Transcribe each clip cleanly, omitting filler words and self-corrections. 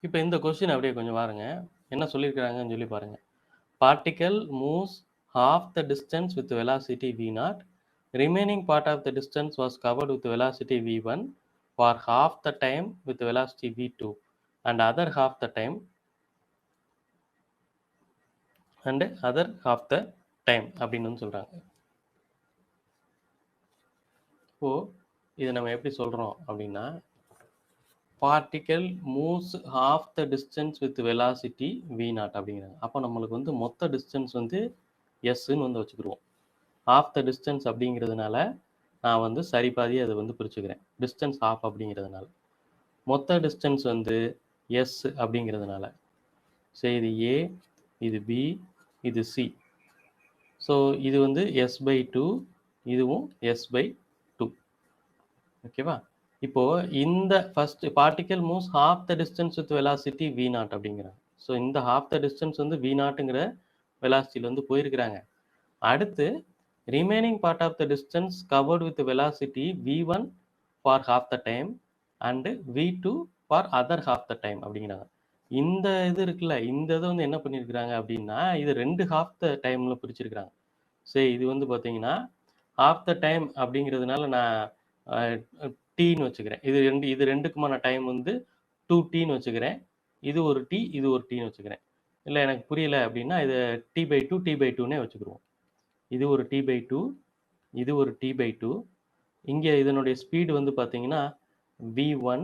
இப்போ இந்த கொஸ்டின் அப்படியே கொஞ்சம் பாருங்க. என்ன சொல்லியிருக்கிறாங்கன்னு சொல்லி பாருங்க. Particle moves half the distance with velocity v0. Remaining part of the distance was covered with velocity v1 for half the time with velocity v2 and other half the time அப்படின்னு வந்து சொல்றாங்க. இப்போ இதை நம்ம எப்படி சொல்றோம் அப்படின்னா, particle moves half the distance with velocity v0 அப்படிங்கிறாங்க. அப்போ நம்மளுக்கு வந்து மொத்த டிஸ்டன்ஸ் வந்து எஸ்ன்னு வந்து வச்சுக்கிடுவோம். half the distance அப்படிங்கிறதுனால நான் வந்து சரி பாதி அதை வந்து பிரிச்சுக்கிறேன். டிஸ்டன்ஸ் half அப்படிங்கிறதுனால மொத்த டிஸ்டன்ஸ் வந்து எஸ் அப்படிங்கிறதுனால. சரி, இது ஏ, இது பி, இது சி. ஸோ இது வந்து எஸ் பை டூ, இதுவும் எஸ் பை டூ. ஓகேவா? இப்போ இந்த first particle moves half the distance with velocity v0 அப்படிங்கிறாங்க. ஸோ இந்த half the distance வந்து v0ங்கிற வெலாசிட்டியில் வந்து போயிருக்கிறாங்க. அடுத்து remaining part of the distance covered with velocity v1 for half the time and v2 for other half the time அப்படிங்கிறாங்க. இந்த இது இருக்குல்ல, இந்த இதை வந்து என்ன பண்ணியிருக்கிறாங்க அப்படின்னா, இது 2 half the timeல பிரிச்சிருக்கிறாங்க. சரி, இது வந்து பார்த்தீங்கன்னா half the time அப்படிங்கிறதுனால நான் டீன்னு வச்சுக்கிறேன். இது ரெண்டுக்குமான டைம் வந்து 2t வச்சுக்கிறேன். இது ஒரு டி, இது ஒரு டீன்னு வச்சுக்கிறேன். இல்லை எனக்கு புரியல அப்படின்னா இது t/2 t/2னே வச்சுக்கிடுவோம். இது ஒரு t/2, இது ஒரு t/2. இங்கே இதனுடைய ஸ்பீடு வந்து பார்த்தீங்கன்னா v1,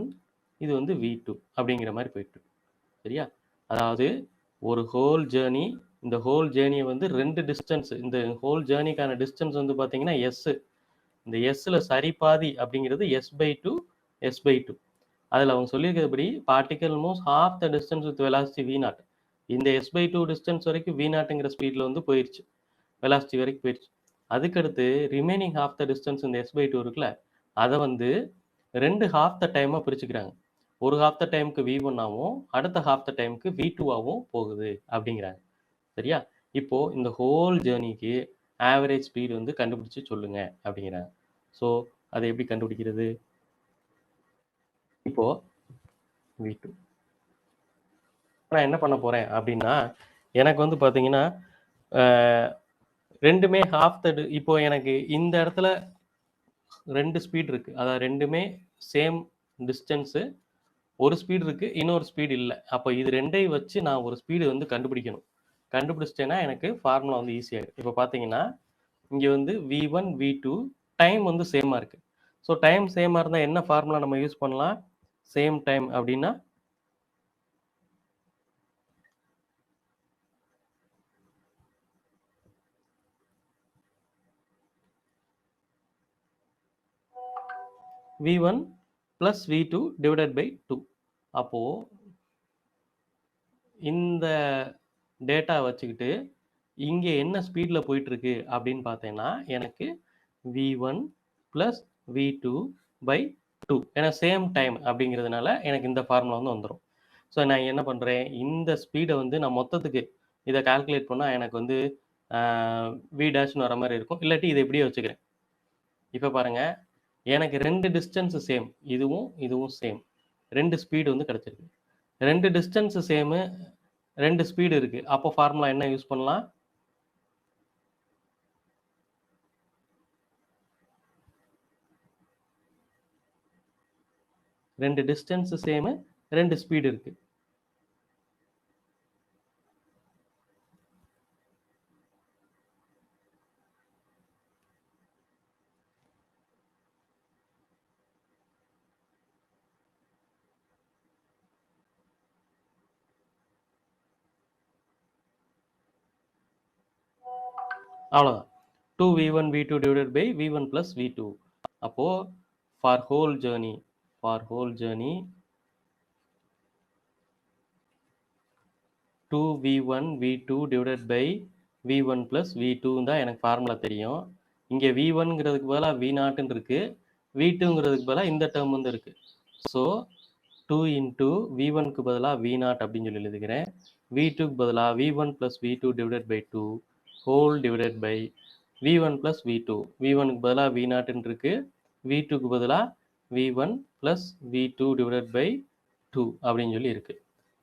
இது வந்து v2 அப்படிங்கிற மாதிரி போயிட்டு. சரியா? அதாவது ஒரு ஹோல் ஜேர்னி, இந்த ஹோல் ஜேர்னியை வந்து 2 டிஸ்டன்ஸ், இந்த ஹோல் ஜேர்னிக்கான டிஸ்டன்ஸ் வந்து பார்த்தீங்கன்னா எஸ். இந்த எஸ்ல சரி பாதி அப்படிங்கிறது s/2 s/2. அதில் அவங்க சொல்லியிருக்கிறபடி particle moves half the distance with velocity v0. இந்த s/2 டிஸ்டன்ஸ் வரைக்கும் v0ங்கிற ஸ்பீடில் வந்து போயிடுச்சு, வெலாசிட்டி வரைக்கும் போயிடுச்சு. அதுக்கடுத்து ரிமைனிங் half the distance இந்த s/2 இருக்குல்ல, அதை வந்து 2 half the டைமாக பிரிச்சுக்கிறாங்க. ஒரு half the டைமுக்கு v1 ஆகவும் அடுத்த half the டைமுக்கு v2 ஆகவும் போகுது அப்படிங்கிறாங்க. சரியா? இப்போ இந்த ஹோல் ஜேர்னிக்கு ஆவரேஜ் ஸ்பீடு வந்து கண்டுபிடிச்சு சொல்லுங்க அப்படிங்கிறாங்க. ஸோ அதை எப்படி கண்டுபிடிக்கிறது? இப்போ v2 நான் என்ன பண்ண போறேன் அப்படின்னா, எனக்கு வந்து பார்த்தீங்கன்னா ரெண்டுமே half the, இப்போ எனக்கு இந்த இடத்துல 2 ஸ்பீட் இருக்கு, அதாவது ரெண்டுமே சேம் டிஸ்டன்ஸு. ஒரு ஸ்பீடு இருக்கு, இன்னொரு ஸ்பீடு இல்லை. அப்போ இது ரெண்டையும் வச்சு நான் ஒரு ஸ்பீடு வந்து கண்டுபிடிக்கணும். கண்டுபிடிச்சிட்டேன்னா எனக்கு ஃபார்முலா வந்து ஈஸியாகிடும். இப்போ பார்த்தீங்கன்னா இங்கே வந்து v1 v2 டைம் வந்து சேமாக இருக்கு. ஸோ டைம் சேமாக இருந்தால் என்ன ஃபார்முலா நம்ம யூஸ் பண்ணலாம்? சேம் டைம் அப்படின்னா v1 plus v2 divided by 2. அப்போ இந்த டேட்டா வச்சுக்கிட்டு இங்கே என்ன ஸ்பீடில் போயிட்டு இருக்கு அப்படின்னு பார்த்தேன்னா எனக்கு v1 plus v2 by 2, ஏன்னா சேம் டைம் அப்படிங்கிறதுனால எனக்கு இந்த ஃபார்முலா வந்து வந்துடும். ஸோ நான் என்ன பண்ணுறேன், இந்த ஸ்பீடை வந்து நான் மொத்தத்துக்கு இதை கால்குலேட் பண்ணால் எனக்கு வந்து v டேஷ்னு வர மாதிரி இருக்கும். இல்லாட்டி இதை எப்படியே வச்சுக்கிறேன். இப்போ பாருங்கள், எனக்கு 2 டிஸ்டன்ஸு சேம், இதுவும் இதுவும் சேம். 2 ஸ்பீடு வந்து கிடச்சிருக்கு. 2 டிஸ்டன்ஸு சேமு, 2 ஸ்பீடு இருக்குது. அப்போ ஃபார்முலா என்ன யூஸ் பண்ணலாம்? ரெண்டு டிஸ்டன்ஸ் சேமு, 2 ஸ்பீடு இருக்கு. அவ்வளோதான். 2v1 v2 divided by v1 plus v2. அப்போ for whole journey 2v1 v2 divided by v1 plus v2 தான் எனக்கு ஃபார்முலா தெரியும். இங்கே v1ங்கிறதுக்கு பதிலாக v0ன்னு இருக்கு, v2ங்கிறதுக்கு பதிலாக இந்த டேர்ம் வந்து இருக்கு. ஸோ 2 into v1க்கு பதிலாக v0 அப்படின்னு சொல்லி எழுதுகிறேன். v2க்கு பதிலாக v1 plus v2 divided by 2 whole divided by v1 plus v2. v1க்கு பதிலாக v0ன்னு இருக்கு, v2க்கு பதிலாக v1 plus v2 divided by 2 அப்படின்னு சொல்லி இருக்கு.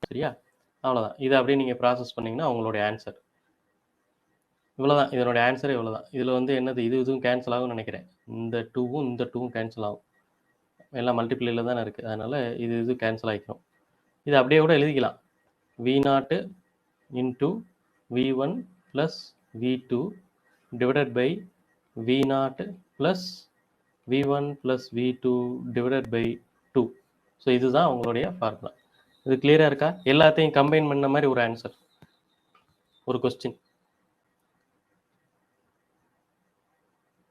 சரியா? அவ்வளோதான். இதை அப்படியே நீங்கள் ப்ராசஸ் பண்ணிங்கன்னா உங்களுடைய ஆன்சர் இவ்வளோதான். இதனுடைய ஆன்சரே இவ்வளோதான். இதில் வந்து என்னது இதுவும் கேன்சல் ஆகும்னு நினைக்கிறேன். இந்த 2வும் இந்த 2வும் கேன்சல் ஆகும். எல்லாம் மல்டிப்ளைல தானே இருக்குது. அதனால் இது கேன்சல் ஆகிக்கும். இது அப்படியே கூட எழுதிக்கலாம். V0 into V1 plus V2 divided by V0 plus V1 plus V2 divided by 2. So இதுதான் உங்களுடைய ஃபார்முலா. இது கிளியராக இருக்கா? எல்லாத்தையும் கம்பைன் பண்ண மாதிரி ஒரு ஆன்சர், ஒரு கொஸ்டின்.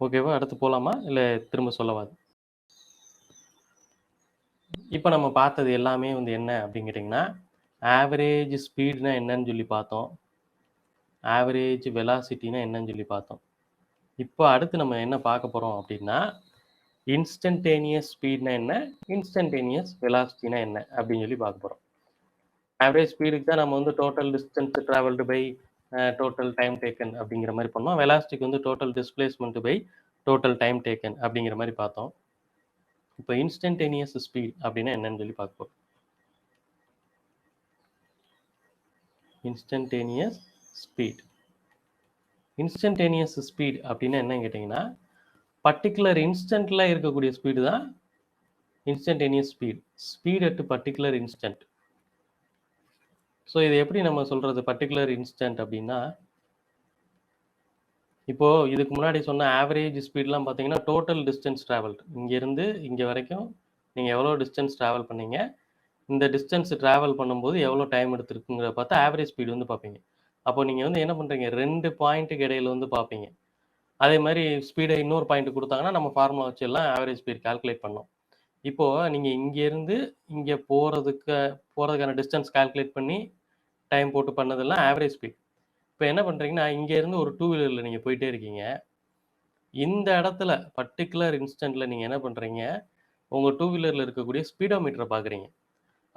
ஓகேவா? அடுத்து போகலாமா இல்லை திரும்ப சொல்லவா? இப்போ நம்ம பார்த்தது எல்லாமே வந்து என்ன அப்படின்னு கேட்டிங்கன்னா, ஆவரேஜ் ஸ்பீடுனா என்னன்னு சொல்லி பார்த்தோம், ஆவரேஜ் வெலாசிட்டினா என்னன்னு சொல்லி பார்த்தோம். இப்போ அடுத்து நம்ம என்ன பார்க்க போகிறோம் அப்படின்னா, இன்ஸ்டன்டேனியஸ் ஸ்பீட்னா என்ன, இன்ஸ்டன்டேனியஸ் வெலாசிட்டினா என்ன அப்படின்னு சொல்லி பார்க்க போகிறோம். ஆவரேஜ் ஸ்பீடுக்கு தான் நம்ம வந்து total distance travelled by total time taken அப்படிங்கிற மாதிரி பண்ணோம். வெலாசிட்டிக்கு வந்து total displacement by total time taken அப்படிங்கிற மாதிரி பார்த்தோம். இப்போ இன்ஸ்டன்டேனியஸ் ஸ்பீட் அப்படின்னா என்னன்னு சொல்லி பார்க்க போகிறோம். Instantaneous speed. இன்ஸ்டன்டேனியஸ் ஸ்பீட் அப்படின்னா என்னன்னு கேட்டிங்கன்னா, பர்டிகுலர் இன்ஸ்டன்ட்டில் இருக்கக்கூடிய ஸ்பீடு தான் instantaneous speed. Speed at particular instant. So இது எப்படி நம்ம சொல்கிறது பர்டிகுலர் இன்ஸ்டன்ட் அப்படின்னா, இப்போது இதுக்கு முன்னாடி சொன்ன ஆவரேஜ் ஸ்பீட்லாம் பார்த்தீங்கன்னா டோட்டல் டிஸ்டன்ஸ் ட்ராவல்டு. இங்கேருந்து இங்கே வரைக்கும் நீங்கள் எவ்வளோ டிஸ்டன்ஸ் ட்ராவல் பண்ணீங்க, இந்த டிஸ்டன்ஸ் ட்ராவல் பண்ணும்போது எவ்வளோ டைம் எடுத்துருக்குங்கிற பார்த்தா ஆவரேஜ் ஸ்பீடு வந்து பார்ப்பீங்க. அப்போ நீங்கள் வந்து என்ன பண்ணுறீங்க, 2 பாயிண்ட்டுக்கு இடையில வந்து பார்ப்பீங்க. அதே மாதிரி ஸ்பீடை இன்னொரு பாயிண்ட் கொடுத்தாங்கன்னா நம்ம ஃபார்முலா வச்சு எல்லாம் ஆவரேஜ் ஸ்பீட் கால்குலேட் பண்ணோம். இப்போது நீங்கள் இங்கேருந்து இங்கே போகிறதுக்கான டிஸ்டன்ஸ் கால்குலேட் பண்ணி டைம் போட்டு பண்ணதெல்லாம் ஆவரேஜ் ஸ்பீட். இப்போ என்ன பண்ணுறீங்கன்னா, இங்கேருந்து ஒரு 2 வீலரில் நீங்கள் போயிட்டே இருக்கீங்க. இந்த இடத்துல பர்டிகுலர் இன்ஸ்டன்ட்டில் நீங்கள் என்ன பண்ணுறீங்க, உங்கள் 2 வீலரில் இருக்கக்கூடிய ஸ்பீடோமீட்டரை பார்க்குறீங்க.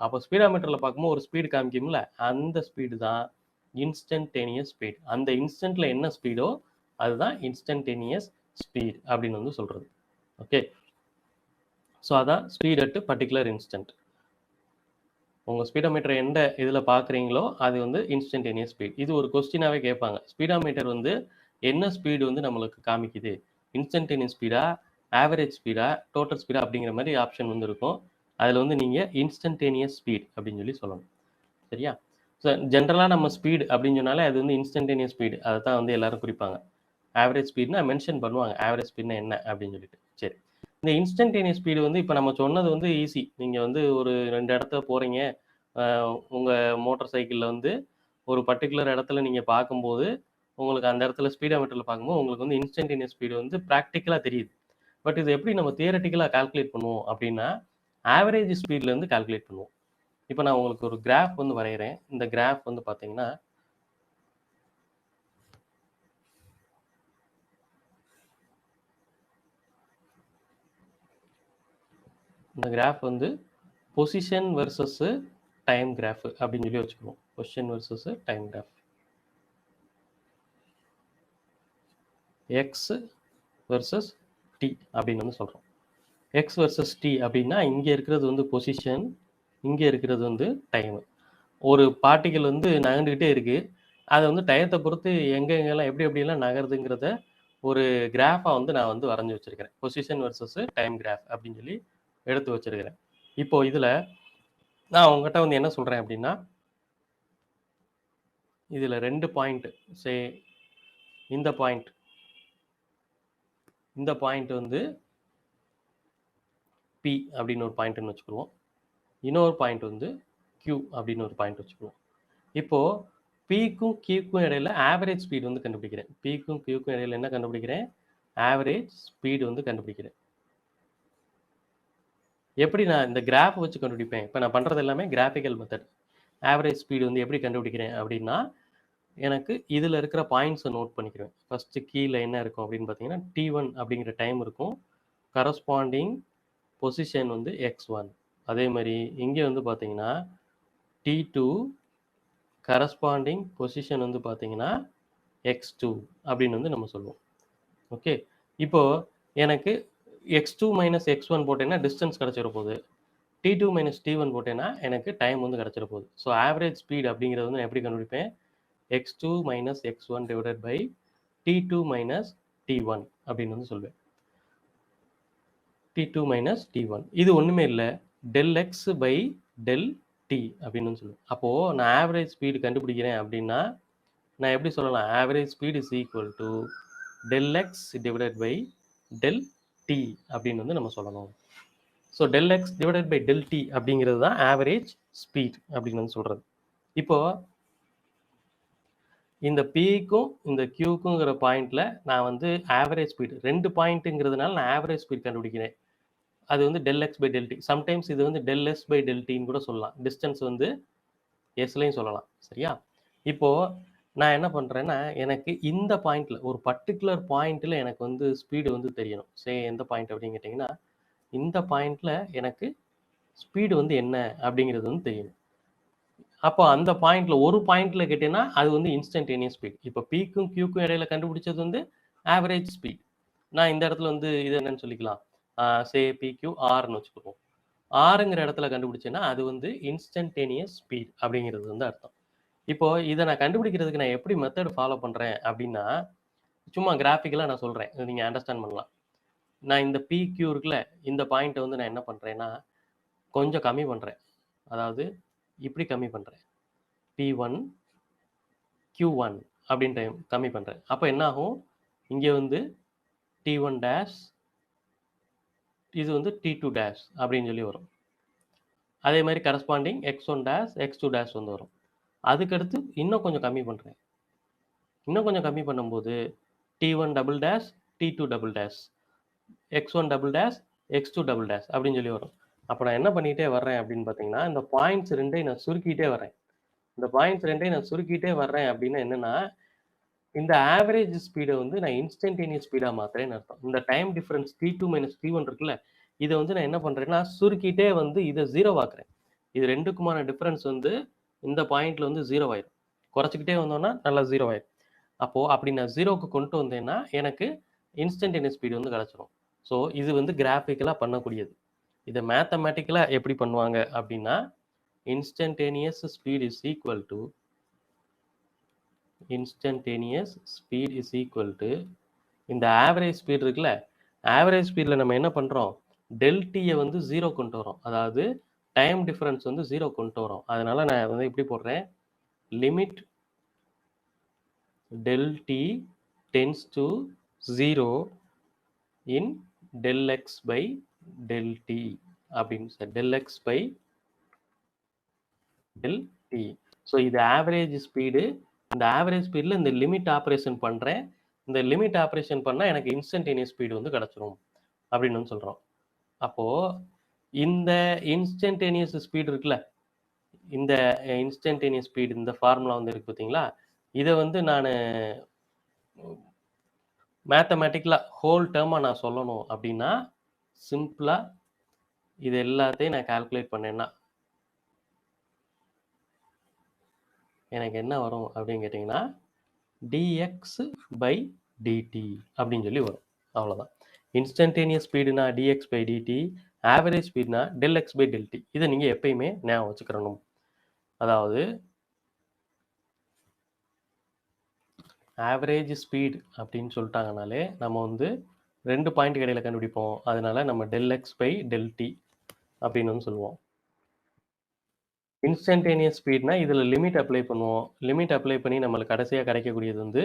அப்போ ஸ்பீடோமீட்டரில் பார்க்கும்போது ஒரு ஸ்பீடு காமிக்கும்ல, அந்த ஸ்பீடு தான் இன்ஸ்டன்டேனியஸ் ஸ்பீட். அந்த இன்ஸ்டன்ட்டில் என்ன ஸ்பீடோ அதுதான் இன்ஸ்டன்டேனியஸ் ஸ்பீட் அப்படின்னு வந்து சொல்கிறது. ஓகே, ஸோ அதான் ஸ்பீட் அட் பர்டிகுலர் இன்ஸ்டன்ட். உங்கள் ஸ்பீடோமீட்டர் எந்த இதில் பார்க்குறீங்களோ அது வந்து இன்ஸ்டன்டேனியஸ் ஸ்பீட். இது ஒரு கொஸ்டினாகவே கேட்பாங்க. ஸ்பீடோமீட்டர் வந்து என்ன ஸ்பீடு வந்து நம்மளுக்கு காமிக்குது, instantaneous speedo, average speedo, total speedo அப்படிங்கிற மாதிரி ஆப்ஷன் வந்து இருக்கும். அதில் வந்து நீங்கள் இன்ஸ்டன்டேனியஸ் ஸ்பீட் அப்படின்னு சொல்லி சொல்லணும். சரியா? ஸோ ஜென்ரலாக நம்ம ஸ்பீடு அப்படின்னு சொன்னாலே அது வந்து இன்ஸ்டன்டேனியஸ் ஸ்பீடு, அதை தான் வந்து எல்லாரும் குறிப்பாங்க. ஆவரேஜ் ஸ்பீட்னா மென்ஷன் பண்ணுவாங்க, ஆவரேஜ் ஸ்பீட்னா என்ன அப்படின்னு சொல்லிட்டு. சரி, இந்த இன்ஸ்டன்டேனியஸ் ஸ்பீடு வந்து இப்போ நம்ம சொன்னது வந்து ஈஸி. நீங்கள் வந்து ஒரு 2 இடத்துல போகிறீங்க, உங்கள் மோட்டார் சைக்கிளில் வந்து ஒரு பர்டிகுலர் இடத்துல நீங்கள் பார்க்கும்போது உங்களுக்கு அந்த இடத்துல ஸ்பீடோமீட்டரில் பார்க்கும்போது உங்களுக்கு வந்து இன்ஸ்டன்டேனியஸ் ஸ்பீடு வந்து ப்ராக்டிக்கலாக தெரியுது. பட் இது எப்படி நம்ம தியரட்டிக்கலாக கால்குலேட் பண்ணுவோம் அப்படின்னா, ஆவரேஜ் ஸ்பீட்லேருந்து கால்குலேட் பண்ணுவோம். இப்போ நான் உங்களுக்கு ஒரு கிராஃப் வந்து வரைகிறேன். இந்த கிராஃப் வந்து பார்த்தீங்கன்னா, இந்த கிராஃப் வந்து பொசிஷன் வெர்சஸ் டைம் கிராஃப் அப்படின்னு சொல்லி வச்சுக்குவோம். Position versus time graph. X versus t அப்படின்னு வந்து சொல்கிறோம். எக்ஸ் வெர்சஸ் டி அப்படின்னா இங்கே இருக்கிறது வந்து பொசிஷன், இங்கே இருக்கிறது வந்து டைம். ஒரு பார்ட்டிகல் வந்து நகர்ந்துக்கிட்டே இருக்குது, அதை வந்து டயத்தை பொறுத்து எங்கெங்கெல்லாம் எப்படி எப்படியெல்லாம் நகருதுங்கிறத ஒரு கிராஃபாக வந்து நான் வந்து வரைஞ்சி வச்சுருக்கிறேன். பொசிஷன் வெர்சஸ் டைம் கிராஃப் அப்படின்னு சொல்லி எடுத்து வச்சுருக்கிறேன். இப்போது இதில் நான் உங்ககிட்ட வந்து என்ன சொல்கிறேன் அப்படின்னா, இதில் 2 பாயிண்ட், சே இந்த பாயிண்ட் வந்து பி அப்படின்னு ஒரு பாயிண்ட்னு வச்சுக்குவோம். இன்னொரு பாயிண்ட் வந்து கியூ அப்படின்னு ஒரு பாயிண்ட் வச்சுக்குவோம். இப்போது பிக்கும் கியூக்கும் இடையில ஆவரேஜ் ஸ்பீடு வந்து கண்டுபிடிக்கிறேன். பிக்கும் கியூக்கும் இடையில என்ன கண்டுபிடிக்கிறேன், ஆவரேஜ் ஸ்பீடு வந்து கண்டுபிடிக்கிறேன். எப்படி நான் இந்த கிராஃப் வச்சு கண்டுபிடிப்பேன். இப்போ நான் பண்ணுறது எல்லாமே கிராஃபிக்கல் மெத்தட். ஆவரேஜ் ஸ்பீடு வந்து எப்படி கண்டுபிடிக்கிறேன் அப்படின்னா, எனக்கு இதில் இருக்கிற பாயிண்ட்ஸை நோட் பண்ணிக்கிறேன். ஃபஸ்ட்டு கீழே என்ன இருக்கும் அப்படின்னு பார்த்தீங்கன்னா, T1 அப்படிங்கிற டைம் இருக்கும். கரஸ்பாண்டிங் பொசிஷன் வந்து x1. அதே மாதிரி இங்கே வந்து பார்த்தீங்கன்னா T2 கரஸ்பாண்டிங் பொசிஷன் வந்து பார்த்தீங்கன்னா x2 அப்படின்னு வந்து நம்ம சொல்லுவோம். ஓகே, இப்போது எனக்கு x2 மைனஸ் x1 போட்டேன்னா டிஸ்டன்ஸ் கிடச்சிட போகுது. T2 மைனஸ் T1 போட்டேன்னா எனக்கு டைம் வந்து கிடச்சிட போகுது. ஸோ ஆவரேஜ் ஸ்பீட் அப்படிங்கிறது வந்து நான் எப்படி கண்டுபிடிப்பேன்? x2 minus x1 divided by T2 minus T1 அப்படின்னு வந்து சொல்வேன். T2 மைனஸ் T1 இது ஒன்றுமே இல்லை, del X by del D அப்படின்னு சொல்லுவேன். அப்போது நான் ஆவரேஜ் ஸ்பீடு கண்டுபிடிக்கிறேன் அப்படின்னா நான் எப்படி சொல்லலாம்? Average speed is equal to del x divided by del D அப்படின்னு வந்து நம்ம சொல்லணும். So del x divided by del t அப்படிங்கிறது தான் ஆவரேஜ் ஸ்பீட் அப்படின்னு வந்து சொல்கிறது. இப்போது இந்த பிக்கும் இந்த கியூக்குங்கிற பாயிண்டில் நான் வந்து ஆவரேஜ் ஸ்பீட் 2 பாயிண்ட்டுங்கிறதுனால நான் ஆவரேஜ் ஸ்பீட் கண்டுபிடிக்கிறேன். அது வந்து del X by del t. Sometimes இது வந்து டெல் எஸ் பை டெல் டின்னு கூட சொல்லலாம். டிஸ்டன்ஸ் வந்து எஸ்லையும் சொல்லலாம். சரியா? இப்போது நான் என்ன பண்ணுறேன்னா, எனக்கு இந்த பாயிண்டில் ஒரு பர்டிகுலர் பாயிண்ட்டில் எனக்கு வந்து ஸ்பீடு வந்து தெரியணும். எந்த பாயிண்ட் அப்படின்னு கேட்டிங்கன்னா, இந்த பாயிண்டில் எனக்கு ஸ்பீடு வந்து என்ன அப்படிங்கிறது வந்து தெரியணும். அப்போ அந்த பாயிண்ட்ல ஒரு பாயிண்ட்ல கேட்டீங்கன்னா அது வந்து இன்ஸ்டன்டேனியஸ் ஸ்பீட். இப்போ பிக்கும் கியூக்கும் இடையில கண்டுபிடிச்சது வந்து ஆவரேஜ் ஸ்பீட். நான் இந்த இடத்துல வந்து இது என்னன்னு சொல்லிக்கலாம், பிக்யூ ஆர்னு வச்சுக்குவோம். ஆறுங்கிற இடத்துல கண்டுபிடிச்சேன்னா அது வந்து இன்ஸ்டன்டேனியஸ் ஸ்பீட் அப்படிங்கிறது வந்து அர்த்தம். இப்போ இதை நான் கண்டுபிடிக்கிறதுக்கு நான் எப்படி மெத்தட் ஃபாலோ பண்ணுறேன் அப்படின்னா, சும்மா கிராஃபிக்கலாக நான் சொல்கிறேன், நீங்கள் அண்டர்ஸ்டாண்ட் பண்ணலாம். நான் இந்த பிக்யூ இருக்குல்ல, இந்த பாயிண்ட்டை வந்து நான் என்ன பண்ணுறேன்னா கொஞ்சம் கம்மி பண்ணுறேன். அதாவது இப்படி கம்மி பண்ணுறேன். P1 Q1 அப்படின்ற கம்மி பண்ணுறேன். அப்போ என்ன ஆகும்? இங்கே வந்து T1 டேஷ், இது வந்து T2 டேஷ் அப்படின்னு சொல்லி வரும். அதே மாதிரி corresponding X1 dash X2 dash வந்து வரும். அதுக்கடுத்து இன்னும் கொஞ்சம் கம்மி பண்ணுறேன். இன்னும் கொஞ்சம் கம்மி பண்ணும்போது T1 double dash T2 double dash X1 double dash X2 double dash அப்படின்னு சொல்லி வரும். அப்போ நான் என்ன பண்ணிகிட்டே வர்றேன் அப்படின்னு பார்த்தீங்கன்னா, இந்த பாயிண்ட்ஸ் ரெண்டையும் நான் சுருக்கிட்டே வரேன். இந்த பாயிண்ட்ஸ் ரெண்டையும் நான் சுருக்கிட்டே வர்றேன் அப்படின்னா என்னன்னா, இந்த ஆவரேஜ் ஸ்பீடை வந்து நான் இன்ஸ்டன்டேனியஸ் ஸ்பீடாக மாற்றுறேன்னு அர்த்தம். இந்த time difference T2 minus T1 இருக்குல்ல, இதை வந்து நான் என்ன பண்ணுறேன்னா சுருக்கிட்டே வந்து இதை 0 ஆக்குறேன். இது ரெண்டுக்குமான டிஃபரன்ஸ் வந்து இந்த பாயிண்ட்ல வந்து 0 ஆயிடும். குறைச்சிக்கிட்டே வந்தோம்னா நல்லா 0 ஆயிடும். அப்போது அப்படி நான் 0க்கு கொண்டு வந்தேன்னா எனக்கு இன்ஸ்டன்டேனியஸ் ஸ்பீடு வந்து கிடச்சிரும். ஸோ இது வந்து கிராஃபிக்கலாக பண்ணக்கூடியது. இதை மேத்தமேட்டிக்கலாக எப்படி பண்ணுவாங்க அப்படின்னா, instantaneous speed is equal to instantaneous speed is equal to இந்த ஆவரேஜ் ஸ்பீட் இருக்குல்ல, ஆவரேஜ் ஸ்பீடில் நம்ம என்ன பண்ணுறோம்? டெல் டியை வந்து 0 கொண்டு வரோம். அதாவது டைம் டிஃபரன்ஸ் வந்து 0 கொண்டு வரோம். அதனால நான் வந்து எப்படி போடுறேன்? Limit del T tends to 0 in del X by del D அப்படின்னு sir, del X by del T. So இது ஆவரேஜ் ஸ்பீடு. இந்த ஆவரேஜ் ஸ்பீடில் இந்த லிமிட் ஆப்ரேஷன் பண்ணுறேன். இந்த லிமிட் ஆப்ரேஷன் பண்ணால் எனக்கு இன்ஸ்டன்டேனியஸ் ஸ்பீடு வந்து கிடச்சிரும் அப்படின்னு வந்து சொல்கிறோம். அப்போது இந்த இன்ஸ்டன்டேனியஸ் ஸ்பீடு இருக்குல்ல, இந்த இன்ஸ்டன்டேனியஸ் ஸ்பீடு இந்த ஃபார்முலா வந்து இருக்குது பார்த்தீங்களா, இதை வந்து நான் மேத்தமேட்டிக்கலாக ஹோல் டேர்மாக நான் சொல்லணும் அப்படின்னா சிம்பிளாக இது எல்லாத்தையும் நான் கால்குலேட் பண்ணேன்னா எனக்கு என்ன வரும் அப்படின்னு கேட்டிங்கன்னா, dx by dt அப்படின்னு சொல்லி வரும். அவ்வளோதான். இன்ஸ்டன்டேனியஸ் ஸ்பீடுனா dx by dt, ஆவரேஜ் ஸ்பீடுனா del x by del t. இதை நீங்கள் எப்பயுமே ஞாபகம் வச்சுக்கிறணும். அதாவது ஆவரேஜ் ஸ்பீட் அப்படின்னு சொல்லிட்டாங்கனாலே நம்ம வந்து 2 பாயிண்ட் இடையில கண்டுபிடிப்போம். அதனால நம்ம del x by del t அப்படின்னு வந்து சொல்லுவோம். இன்ஸ்டன்டேனியஸ் ஸ்பீட்னா இதில் லிமிட் அப்ளை பண்ணுவோம். லிமிட் அப்ளை பண்ணி நம்மளுக்கு கடைசியாக கிடைக்கக்கூடியது வந்து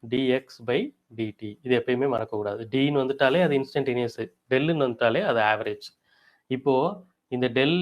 dx by dt. இது எப்பயுமே மறக்கக்கூடாது. டின்னு வந்துட்டாலே அது இன்ஸ்டன்டேனியஸ், டெல்லுன்னு வந்துட்டாலே அது ஆவரேஜ். இப்போது இந்த டெல்